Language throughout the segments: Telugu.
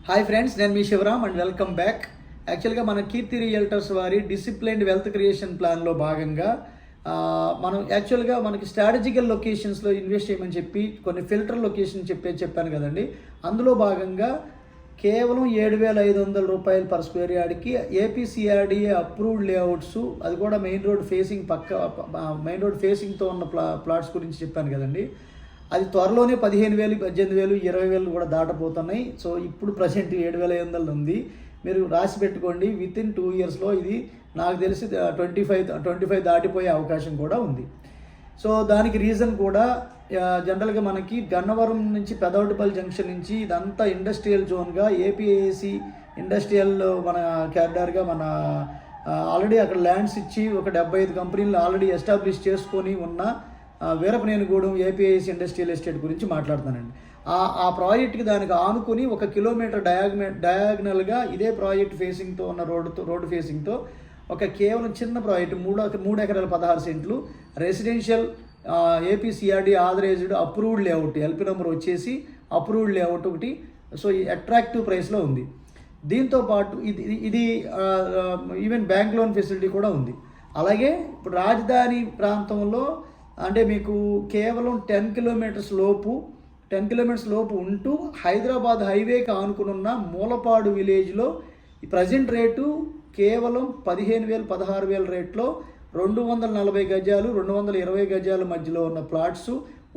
హాయ్ ఫ్రెండ్స్, నేను మీ శివరామ్ అండ్ వెల్కమ్ బ్యాక్. యాక్చువల్గా మన కీర్తి రియల్టర్స్ వారి డిసిప్లైన్డ్ వెల్త్ క్రియేషన్ ప్లాన్లో భాగంగా మనం యాక్చువల్గా మనకి స్ట్రాటజికల్ లొకేషన్స్లో ఇన్వెస్ట్ చేయమని చెప్పి కొన్ని ఫిల్టర్ లొకేషన్ చెప్పాను కదండి. అందులో భాగంగా కేవలం 7,500 రూపాయలు పర్ స్క్వేర్ యార్డ్కి ఏపీసీఆర్డీఏ అప్రూవ్డ్ లేఅవుట్స్, అది కూడా మెయిన్ రోడ్ ఫేసింగ్తో ఉన్న ప్లాట్స్ గురించి చెప్పాను కదండి. అది త్వరలోనే 15,000, 18,000, 20,000 కూడా దాటపోతున్నాయి. సో ఇప్పుడు ప్రజెంట్ 7,500 ఉంది. మీరు రాసి పెట్టుకోండి. వితిన్ 2 ఇయర్స్లో ఇది నాకు తెలిసి 25 దాటిపోయే అవకాశం కూడా ఉంది. సో దానికి రీజన్ కూడా జనరల్గా మనకి గన్నవరం నుంచి పెదవటిపల్లి జంక్షన్ నుంచి ఇదంతా ఇండస్ట్రియల్ జోన్గా ఏపీఐసి ఇండస్ట్రియల్ మన క్యారిడార్గా మన ఆల్రెడీ అక్కడ ల్యాండ్స్ ఇచ్చి ఒక 75 కంపెనీలు ఆల్రెడీ ఎస్టాబ్లిష్ చేసుకొని ఉన్న వీరపనేనిగూడెం ఏపీఐసి ఇండస్ట్రియల్ ఎస్టేట్ గురించి మాట్లాడుతానండి. ఆ ప్రాజెక్ట్కి దానికి ఆనుకుని 1 కిలోమీటర్ డయాగ్నల్గా ఇదే ప్రాజెక్ట్ ఫేసింగ్తో ఉన్న రోడ్డు ఫేసింగ్తో ఒక కేవలం చిన్న ప్రాజెక్ట్ 3 ఎకరాల 16 సెంట్లు residential APCRD authorized approved layout, LP number వచ్చేసి అప్రూవ్డ్ లేఅవుట్ ఒకటి. సో ఈ అట్రాక్టివ్ ప్రైస్లో ఉంది. దీంతోపాటు ఇది ఈవెన్ బ్యాంక్ లోన్ ఫెసిలిటీ కూడా ఉంది. అలాగే ఇప్పుడు రాజధాని ప్రాంతంలో అంటే మీకు కేవలం 10 కిలోమీటర్స్ లోపు ఉంటూ హైదరాబాద్ హైవేకి ఆనుకున్న మూలపాడు విలేజ్లో ఈ ప్రజెంట్ రేటు కేవలం 15,000, 16,000 రేట్లో 240 గజాలు, 220 గజాల మధ్యలో ఉన్న ప్లాట్స్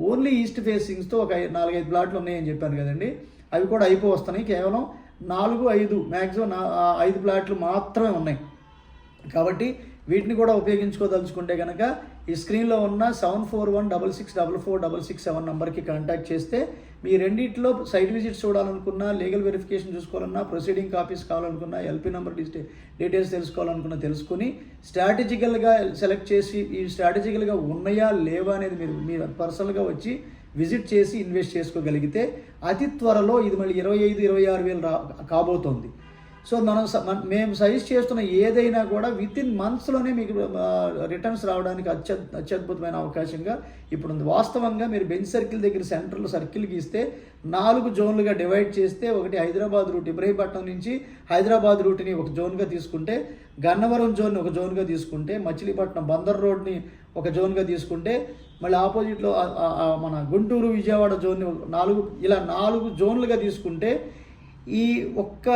ఓన్లీ ఈస్ట్ ఫేసింగ్స్తో ఒక 4-5 ప్లాట్లు ఉన్నాయని చెప్పాను కదండి. అవి కూడా వస్తున్నాయి. కేవలం 4-5 మ్యాక్సిమం 5 ప్లాట్లు మాత్రమే ఉన్నాయి. కాబట్టి వీటిని కూడా ఉపయోగించుకోదలుచుకుంటే కనుక ఈ స్క్రీన్లో ఉన్న 7416644667 నెంబర్కి కాంటాక్ట్ చేస్తే మీ రెండింటిలో సైట్ విజిట్స్ చూడాలనుకున్నా, లీగల్ వెరిఫికేషన్ చూసుకోవాలన్నా, ప్రొసీడింగ్ కాపీస్ కావాలనుకున్నా, ఎల్పీ నెంబర్ డీటెయిల్స్ తెలుసుకోవాలనుకున్నా తెలుసుకుని స్ట్రాటజికల్గా సెలెక్ట్ చేసి ఈ స్ట్రాటజికల్గా ఉన్నాయా లేవా అనేది మీరు పర్సనల్గా వచ్చి విజిట్ చేసి ఇన్వెస్ట్ చేసుకోగలిగితే అతి త్వరలో ఇది మళ్ళీ 25,000-26,000 కాబోతోంది. సో మేము సజెస్ట్ చేస్తున్న ఏదైనా కూడా వితిన్ మంత్స్లోనే మీకు రిటర్న్స్ రావడానికి అత్యద్భుతమైన అవకాశంగా ఇప్పుడు ఉంది. వాస్తవంగా మీరు బెంచ్ సర్కిల్ దగ్గర సెంటర్లో సర్కిల్ గీస్తే 4 జోన్లుగా డివైడ్ చేస్తే ఒకటి హైదరాబాద్ రూట్, ఇబ్రహీంపట్నం నుంచి హైదరాబాద్ రూట్ని ఒక జోన్గా తీసుకుంటే, గన్నవరం జోన్ని ఒక జోన్గా తీసుకుంటే, మచిలీపట్నం బందర్ రోడ్ని ఒక జోన్గా తీసుకుంటే, మళ్ళీ ఆపోజిట్లో మన గుంటూరు విజయవాడ జోన్ని 4 జోన్లుగా తీసుకుంటే ఈ ఒక్క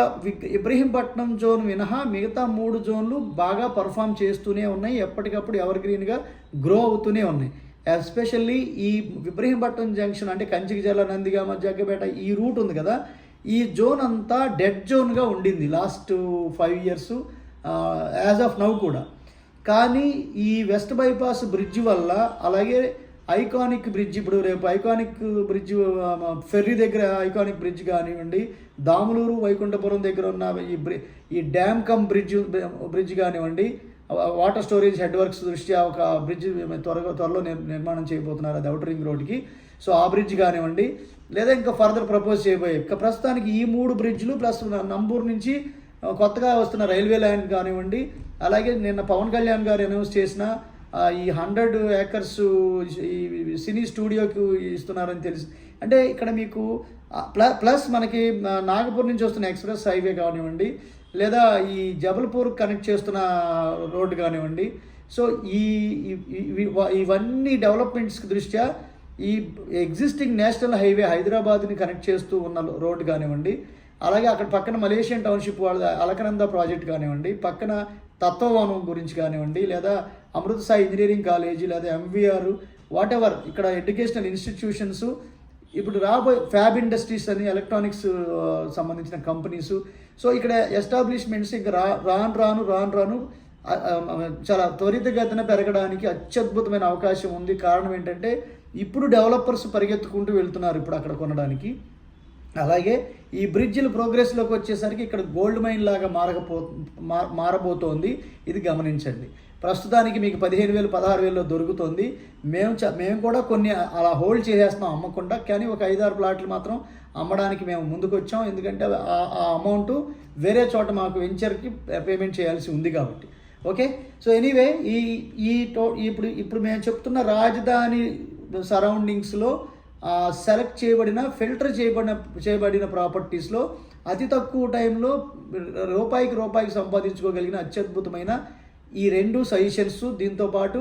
ఇబ్రహీంపట్నం జోన్ మినహా మిగతా 3 జోన్లు బాగా పర్ఫామ్ చేస్తూనే ఉన్నాయి. ఎప్పటికప్పుడు ఎవర్ గ్రీన్గా గ్రో అవుతూనే ఉన్నాయి. ఎస్పెషల్లీ ఈ ఇబ్రహీంపట్నం జంక్షన్ అంటే కంచికజర్ల, నందిగామ, జగ్గపేట ఈ రూట్ ఉంది కదా, ఈ జోన్ అంతా డెడ్ జోన్గా ఉండింది last 5 years as of now కూడా. కానీ ఈ వెస్ట్ బైపాస్ బ్రిడ్జ్ వల్ల, అలాగే ఐకానిక్ బ్రిడ్జ్, ఇప్పుడు రేపు ఐకానిక్ బ్రిడ్జ్ ఫెర్రీ దగ్గర ఐకానిక్ బ్రిడ్జ్ కానివ్వండి, దాములూరు వైకుంఠపురం దగ్గర ఉన్న ఈ డ్యామ్ కమ్ బ్రిడ్జ్ కానివ్వండి, వాటర్ స్టోరేజ్ హెడ్ వర్క్స్ దృష్ట్యా ఒక బ్రిడ్జ్ త్వరలో నిర్మాణం చేయబోతున్నారు, అది అవుటర్ రింగ్ రోడ్కి. సో ఆ బ్రిడ్జ్ కానివ్వండి, లేదా ఇంకా ఫర్దర్ ప్రపోజ్ చేయబోయే ప్రస్తుతానికి ఈ 3 బ్రిడ్జ్లు ప్లస్ నంబూరు నుంచి కొత్తగా వస్తున్న రైల్వే లైన్ కానివ్వండి, అలాగే నిన్న పవన్ కళ్యాణ్ గారు అనౌన్స్ చేసిన ఈ 100 ఏకర్స్ ఈ సినీ స్టూడియోకి ఇస్తున్నారని తెలిసి, అంటే ఇక్కడ మీకు ప్లస్ మనకి నాగపూర్ నుంచి వస్తున్న ఎక్స్ప్రెస్ హైవే కానివ్వండి, లేదా ఈ జబల్పూర్ కనెక్ట్ చేస్తున్న రోడ్డు కానివ్వండి. సో ఇవన్నీ డెవలప్మెంట్స్ దృష్ట్యా ఈ ఎగ్జిస్టింగ్ నేషనల్ హైవే హైదరాబాద్ని కనెక్ట్ చేస్తూ ఉన్న రోడ్డు కానివ్వండి, అలాగే అక్కడ పక్కన మలేషియన్ టౌన్షిప్ వాళ్ళ అలకనంద ప్రాజెక్ట్ కానివ్వండి, పక్కన తత్వవనం గురించి కానివ్వండి, లేదా అమృత సాయి ఇంజనీరింగ్ కాలేజీ, లేదా ఎంవీఆర్, వాట్ ఎవర్ ఇక్కడ ఎడ్యుకేషనల్ ఇన్స్టిట్యూషన్స్, ఇప్పుడు రాబోయే ఫ్యాబ్ ఇండస్ట్రీస్ అని ఎలక్ట్రానిక్స్ సంబంధించిన కంపెనీస్. సో ఇక్కడ ఎస్టాబ్లిష్మెంట్స్ ఇంకా రాను చాలా త్వరితగతిన పెరగడానికి అత్యద్భుతమైన అవకాశం ఉంది. కారణం ఏంటంటే ఇప్పుడు డెవలపర్స్ పరిగెత్తుకుంటూ వెళ్తున్నారు ఇప్పుడు అక్కడ కొనడానికి. అలాగే ఈ బ్రిడ్జిల ప్రోగ్రెస్లోకి వచ్చేసరికి ఇక్కడ గోల్డ్ మైన్ లాగా మారబోతోంది. ఇది గమనించండి. ప్రస్తుతానికి మీకు 15,000, 16,000 దొరుకుతుంది. మేము కూడా కొన్ని అలా హోల్డ్ చేసేస్తున్నాం అమ్మకుండా, కానీ ఒక 5-6 ప్లాట్లు మాత్రం అమ్మడానికి మేము ముందుకు వచ్చాం. ఎందుకంటే ఆ అమౌంట్ వేరే చోట మాకు వెంచర్కి పేమెంట్ చేయాల్సి ఉంది కాబట్టి. ఓకే, సో ఎనీవే ఇప్పుడు మేము చెప్తున్న రాజధాని సరౌండింగ్స్లో సెలెక్ట్ చేయబడిన ఫిల్టర్ చేయబడిన ప్రాపర్టీస్లో అతి తక్కువ టైంలో రూపాయికి సంపాదించుకోగలిగిన అత్యద్భుతమైన ఈ 2 సజెషన్స్, దీంతోపాటు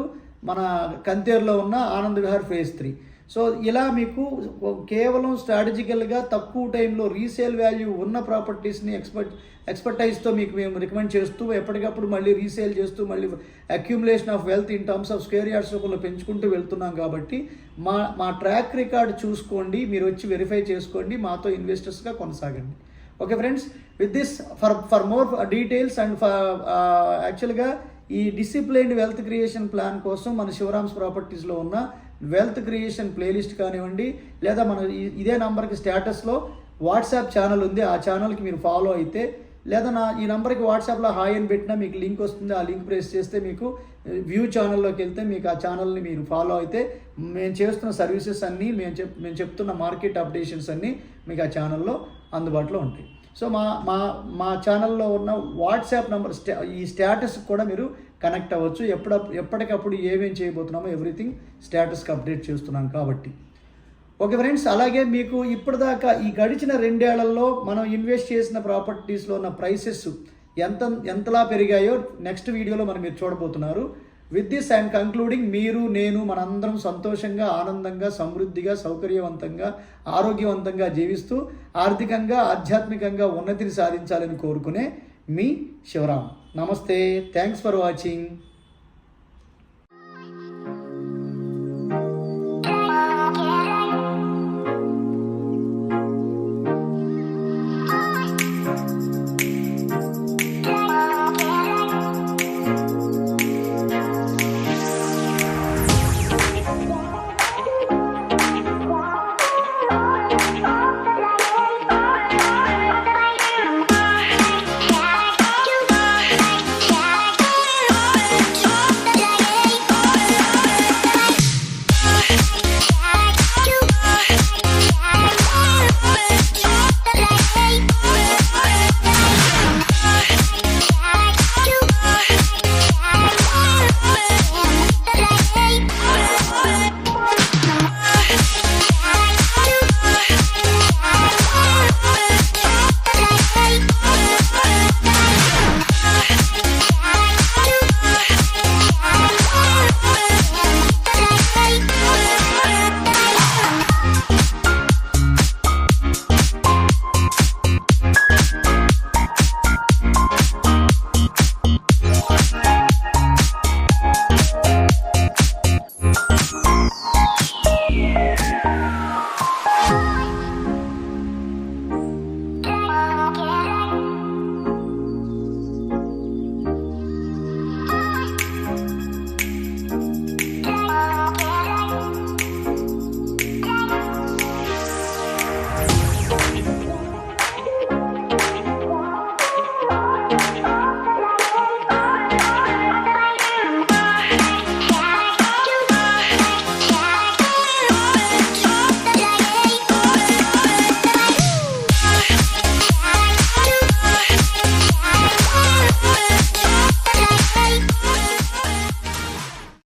మన కంతేరులో ఉన్న ఆనంద్ విహార్ ఫేజ్ 3. సో ఇలా మీకు కేవలం స్ట్రాటజికల్గా తక్కువ టైంలో రీసేల్ వాల్యూ ఉన్న ప్రాపర్టీస్ని ఎక్స్పర్టైజ్తో మీకు మేము రికమెండ్ చేస్తూ ఎప్పటికప్పుడు మళ్ళీ రీసేల్ చేస్తూ మళ్ళీ accumulation of wealth in terms of square yards రూపంలో పెంచుకుంటూ వెళ్తున్నాం. కాబట్టి మా ట్రాక్ రికార్డ్ చూసుకోండి, మీరు వచ్చి వెరిఫై చేసుకోండి, మాతో ఇన్వెస్టర్స్గా కొనసాగండి. Okay friends, with this for more details and యాక్చువల్గా ఈ డిసిప్లైన్డ్ వెల్త్ క్రియేషన్ ప్లాన్ కోసం మన శివరామ్స్ ప్రాపర్టీస్లో ఉన్న వెల్త్ క్రియేషన్ ప్లేలిస్ట్ కానివ్వండి, లేదా మన ఇదే నంబర్కి స్టేటస్లో వాట్సాప్ ఛానల్ ఉంది, ఆ ఛానల్కి మీరు ఫాలో అయితే, లేదా ఈ నంబర్కి వాట్సాప్లో హాయ్ అని పెట్టినా మీకు లింక్ వస్తుంది, ఆ లింక్ ప్రెస్ చేస్తే మీకు వ్యూ ఛానల్లోకి వెళ్తే మీకు ఆ ఛానల్ని మీరు ఫాలో అయితే మేము చేస్తున్న సర్వీసెస్ అన్నీ మేము చెప్తున్న మార్కెట్ అప్డేషన్స్ అన్నీ మీకు ఆ ఛానల్లో అందుబాటులో ఉంటాయి. సో మా ఛానల్లో ఉన్న వాట్సాప్ నెంబర్ ఈ స్టేటస్కి కూడా మీరు కనెక్ట్ అవ్వచ్చు. ఎప్పటికప్పుడు ఏమేం చేయబోతున్నామో ఎవ్రీథింగ్ స్టేటస్కి అప్డేట్ చేస్తున్నాం కాబట్టి. ఓకే ఫ్రెండ్స్, అలాగే మీకు ఇప్పటిదాకా ఈ గడిచిన 2 ఏళ్లలో మనం ఇన్వెస్ట్ చేసిన ప్రాపర్టీస్లో ఉన్న ప్రైసెస్ ఎంతలా పెరిగాయో నెక్స్ట్ వీడియోలో మీరు చూడబోతున్నారు. విత్ దిస్ ఐఎమ్ కంక్లూడింగ్, మీరు నేను మనందరం సంతోషంగా, ఆనందంగా, సమృద్ధిగా, సౌకర్యవంతంగా, ఆరోగ్యవంతంగా జీవిస్తూ ఆర్థికంగా, ఆధ్యాత్మికంగా ఉన్నతిని సాధించాలని కోరుకునే మీ శివరామ్. నమస్తే, థ్యాంక్స్ ఫర్ వాచింగ్.